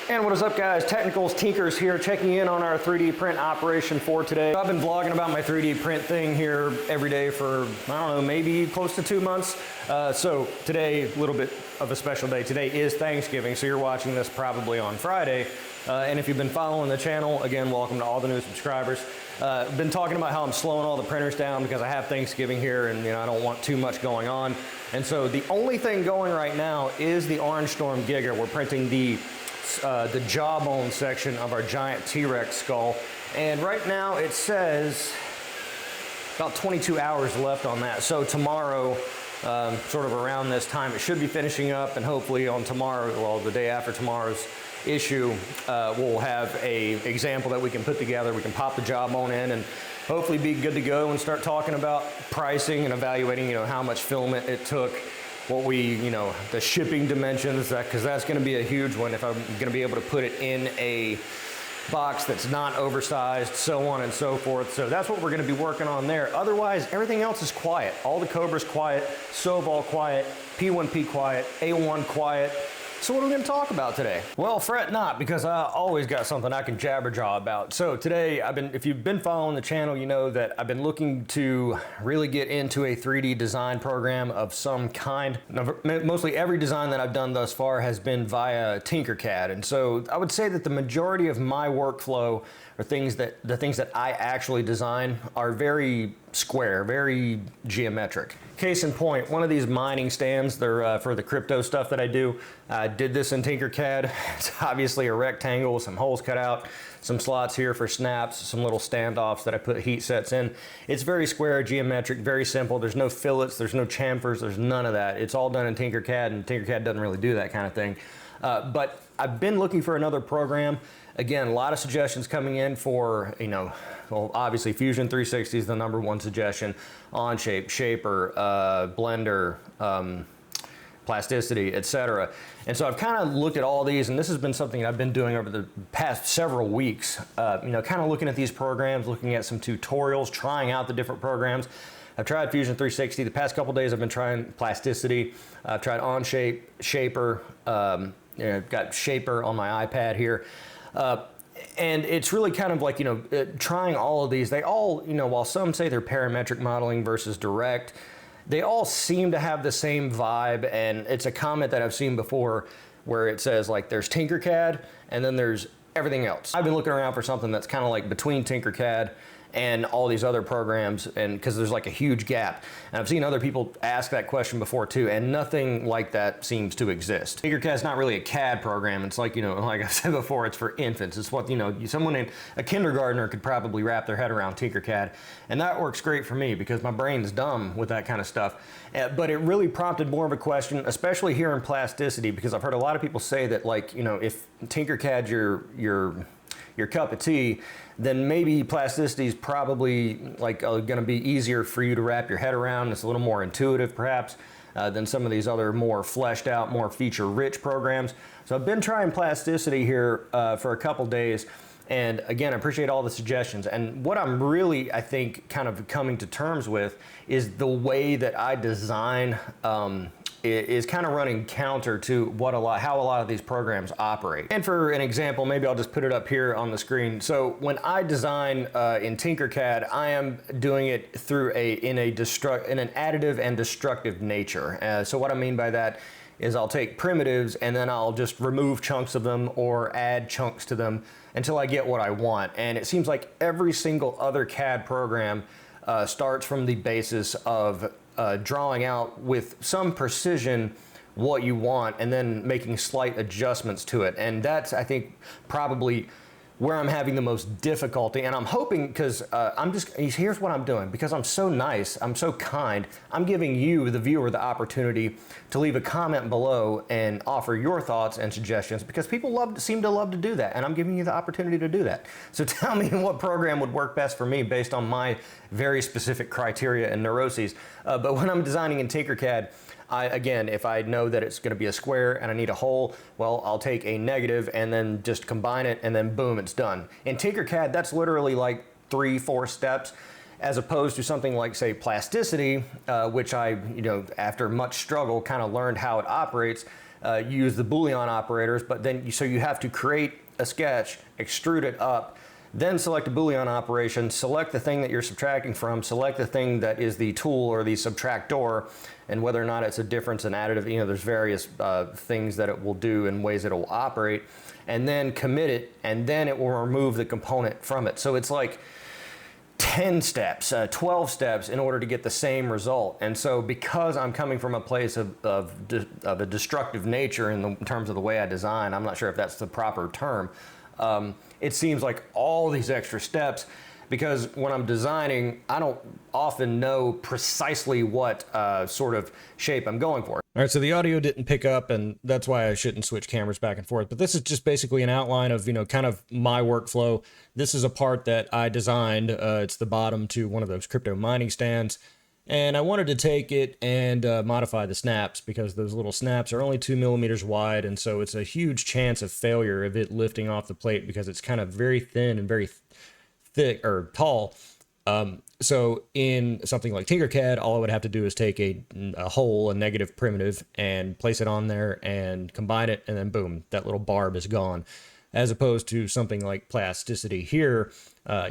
And what is up, guys? Technicals Tinkers here, checking in on our 3D print operation for today. I've been vlogging about my 3D print thing here every day for, I don't know, maybe close to 2 months. So today, a little bit of a special day. Today is Thanksgiving, so you're watching this probably on Friday. And if you've been following the channel, again, welcome to all the new subscribers. I've been talking about how I'm slowing all the printers down because I have Thanksgiving here and I don't want too much going on. And so the only thing going right now is the Orange Storm Giga. We're printing the jawbone section of our giant T-Rex skull. And right now it says about 22 hours left on that. So tomorrow, sort of around this time, it should be finishing up, and hopefully on tomorrow, well, the day after tomorrow's issue, we'll have a example that we can put together. We can pop the jawbone in and hopefully be good to go and start talking about pricing and evaluating, how much filament it took, what we, the shipping dimensions, because that's going to be a huge one if I'm going to be able to put it in a box that's not oversized, so on and so forth. So that's what we're going to be working on there. Otherwise, everything else is quiet. All the Cobra's quiet, Soval quiet, P1P quiet, A1 quiet. So what are we going to talk about today? Well, fret not, because I always got something I can jabberjaw about. So today, if you've been following the channel, you know that I've been looking to really get into a 3D design program of some kind. Now, mostly every design that I've done thus far has been via Tinkercad. And so I would say that the majority of my workflow are the things that I actually design are very square, very geometric. Case in point, one of these mining stands, they're for the crypto stuff that I do. I did this in Tinkercad. It's obviously a rectangle with some holes cut out, some slots here for snaps, some little standoffs that I put heat sets in. It's very square, geometric, very simple. There's no fillets, there's no chamfers, there's none of that. It's all done in Tinkercad, and Tinkercad doesn't really do that kind of thing. But I've been looking for another program. Again, a lot of suggestions coming in for, well, obviously Fusion 360 is the #1 suggestion. Onshape, Shaper, Blender, Plasticity, etc. And so I've kind of looked at all these, and this has been something I've been doing over the past several weeks. Kind of looking at these programs, looking at some tutorials, trying out the different programs. I've tried Fusion 360. The past couple days I've been trying Plasticity. I've tried Onshape, Shaper. I've got Shaper on my iPad here. And it's really kind of like, trying all of these. They all, while some say they're parametric modeling versus direct, they all seem to have the same vibe. And it's a comment that I've seen before where it says, like, there's Tinkercad and then there's everything else. I've been looking around for something that's kind of like between Tinkercad and all these other programs, and because there's like a huge gap. And I've seen other people ask that question before too, and nothing like that seems to exist. Tinkercad's not really a CAD program. It's like, like I said before, it's for infants. It's what, someone in a kindergartner could probably wrap their head around Tinkercad. And that works great for me because my brain's dumb with that kind of stuff. But it really prompted more of a question, especially here in Plasticity, because I've heard a lot of people say that, like, if Tinkercad's your cup of tea, then maybe Plasticity is probably like going to be easier for you to wrap your head around. It's a little more intuitive perhaps than some of these other more fleshed out, more feature rich programs. So I've been trying Plasticity here for a couple days, and again, I appreciate all the suggestions. And what I'm really, I think, kind of coming to terms with is the way that I design is kind of running counter to how a lot of these programs operate. And for an example, maybe I'll just put it up here on the screen. So when I design in Tinkercad, I am doing it through in an additive and destructive nature. So what I mean by that is I'll take primitives and then I'll just remove chunks of them or add chunks to them until I get what I want. And it seems like every single other CAD program starts from the basis of drawing out with some precision what you want and then making slight adjustments to it. And that's, I think, probably where I'm having the most difficulty. And I'm hoping, because here's what I'm doing, because I'm so nice, I'm so kind, I'm giving you, the viewer, the opportunity to leave a comment below and offer your thoughts and suggestions, because people seem to love to do that, and I'm giving you the opportunity to do that. So tell me what program would work best for me based on my very specific criteria and neuroses. But when I'm designing in Tinkercad, again, if I know that it's going to be a square and I need a hole, well, I'll take a negative and then just combine it, and then boom, it's done. In Tinkercad, that's literally like 3-4 steps, as opposed to something like, say, Plasticity, which I, after much struggle, kind of learned how it operates. use the Boolean operators, but then so you have to create a sketch, extrude it up, then select a Boolean operation, select the thing that you're subtracting from, select the thing that is the tool or the subtractor, and whether or not it's a difference in additive, there's various things that it will do and ways it will operate, and then commit it, and then it will remove the component from it. So it's like 10 steps, 12 steps in order to get the same result. And so because I'm coming from a place of a destructive nature in terms of the way I design, I'm not sure if that's the proper term, it seems like all these extra steps, because when I'm designing, I don't often know precisely what sort of shape I'm going for. All right, so the audio didn't pick up, and that's why I shouldn't switch cameras back and forth. But this is just basically an outline of, kind of my workflow. This is a part that I designed. It's the bottom to one of those crypto mining stands. And I wanted to take it and modify the snaps, because those little snaps are only 2 millimeters wide. And so it's a huge chance of failure of it lifting off the plate, because it's kind of very thin and very thick or tall. So in something like Tinkercad, all I would have to do is take a hole, a negative primitive, and place it on there and combine it, and then boom, that little barb is gone. As opposed to something like plasticity here,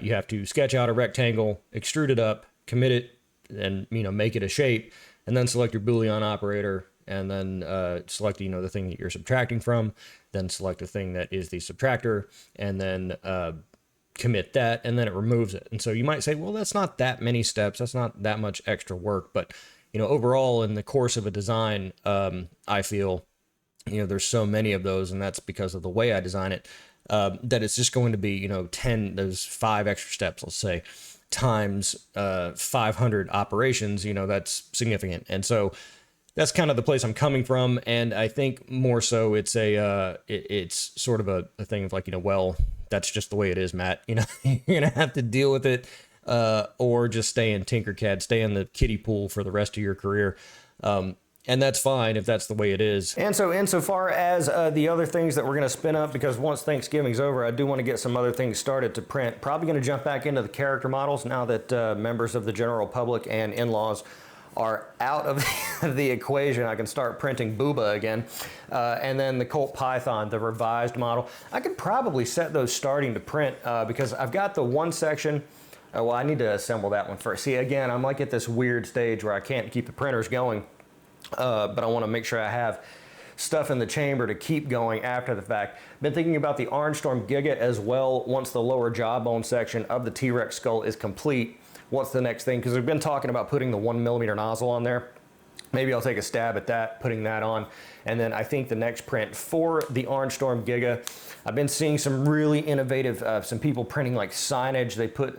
you have to sketch out a rectangle, extrude it up, commit it, and make it a shape, and then select your Boolean operator, and then select the thing that you're subtracting from, then select the thing that is the subtractor, and then commit that, and then it removes it. And so you might say, well, that's not that many steps, that's not that much extra work, but overall in the course of a design, I feel there's so many of those, and that's because of the way I design it, that it's just going to be 10, those 5 extra steps, let's say, times 500 operations, that's significant. And so that's kind of the place I'm coming from. And I think more so it's it's sort of a thing of like, well, that's just the way it is, Matt. You're gonna have to deal with it, or just stay in Tinkercad, stay in the kiddie pool for the rest of your career. And that's fine if that's the way it is. And so insofar as the other things that we're going to spin up, because once Thanksgiving's over, I do want to get some other things started to print. Probably going to jump back into the character models now that members of the general public and in-laws are out of the equation. I can start printing Booba again. And then the Colt Python, the revised model. I could probably set those starting to print because I've got the one section. Well, I need to assemble that one first. See, again, I'm like at this weird stage where I can't keep the printers going. But I want to make sure I have stuff in the chamber to keep going after the fact. Been thinking about the Orange Storm Giga as well. Once the lower jawbone section of the T-Rex skull is complete, what's the next thing? Because we've been talking about putting the 1 millimeter nozzle on there. Maybe I'll take a stab at that, putting that on. And then I think the next print for the Orange Storm Giga, I've been seeing some really innovative, some people printing like signage. They put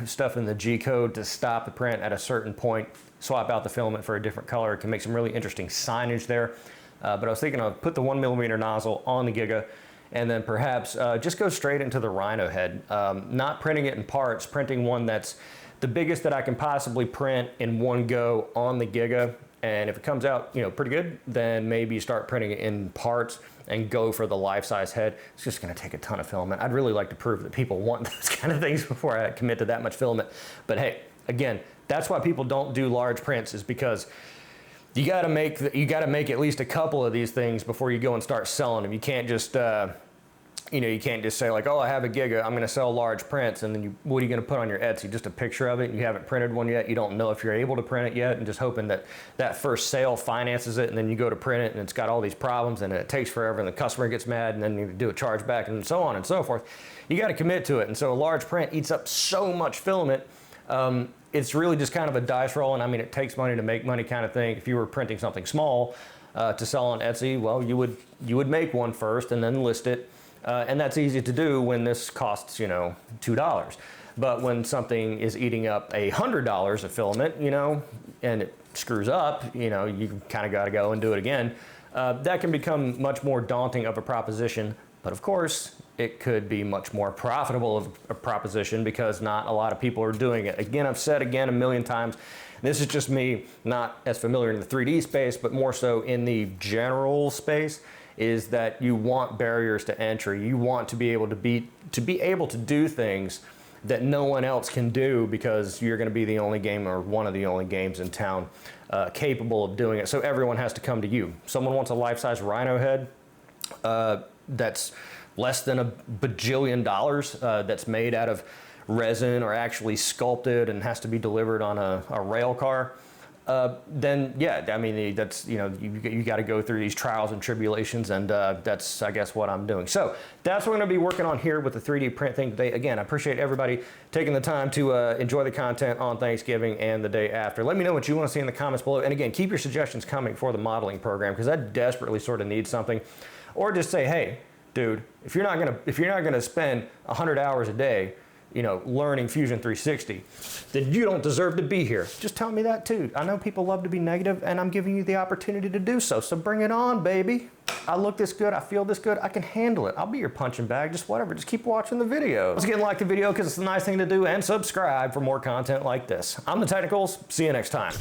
stuff in the G-code to stop the print at a certain point, swap out the filament for a different color. It can make some really interesting signage there. But I was thinking I'll put the 1 millimeter nozzle on the Giga, and then perhaps just go straight into the Rhino head. Not printing it in parts, printing one that's the biggest that I can possibly print in one go on the Giga. And if it comes out, pretty good, then maybe start printing it in parts and go for the life-size head. It's just going to take a ton of filament. I'd really like to prove that people want those kind of things before I commit to that much filament. But hey, again, that's why people don't do large prints, is because you got to make at least a couple of these things before you go and start selling them. You can't just you can't just say like, oh, I have a Giga, I'm going to sell large prints, and then what are you going to put on your Etsy? Just a picture of it, and you haven't printed one yet. You don't know if you're able to print it yet, and just hoping that that first sale finances it, and then you go to print it, and it's got all these problems, and it takes forever, and the customer gets mad, and then you do a chargeback, and so on and so forth. You got to commit to it, and so a large print eats up so much filament. It's really just kind of a dice roll, and I mean, it takes money to make money kind of thing. If you were printing something small to sell on Etsy, well, you would make one first and then list it. And that's easy to do when this costs, $2. But when something is eating up $100 of filament, and it screws up, you kind of got to go and do it again. That can become much more daunting of a proposition. But of course, it could be much more profitable of a proposition because not a lot of people are doing it. Again, I've said a million times, this is just me not as familiar in the 3D space, but more so in the general space, is that you want barriers to entry. You want to be able to do things that no one else can do because you're going to be the only game or one of the only games in town capable of doing it. So everyone has to come to you. Someone wants a life-size rhino head that's less than $1 bajillion, that's made out of resin or actually sculpted and has to be delivered on a rail car. Then yeah, I mean, that's, you got to go through these trials and tribulations, and that's, I guess, what I'm doing. So that's what we're going to be working on here with the 3D print thing today. Again, I appreciate everybody taking the time to enjoy the content on Thanksgiving and the day after. Let me know what you want to see in the comments below. And again, keep your suggestions coming for the modeling program, because I desperately sort of need something. Or just say, hey, dude, if you're not gonna spend 100 hours a day, learning Fusion 360, then you don't deserve to be here. Just tell me that too. I know people love to be negative, and I'm giving you the opportunity to do so. So bring it on, baby. I look this good, I feel this good, I can handle it. I'll be your punching bag, just whatever. Just keep watching the video. Once again, like the video because it's a nice thing to do, and subscribe for more content like this. I'm the Technicals. See you next time.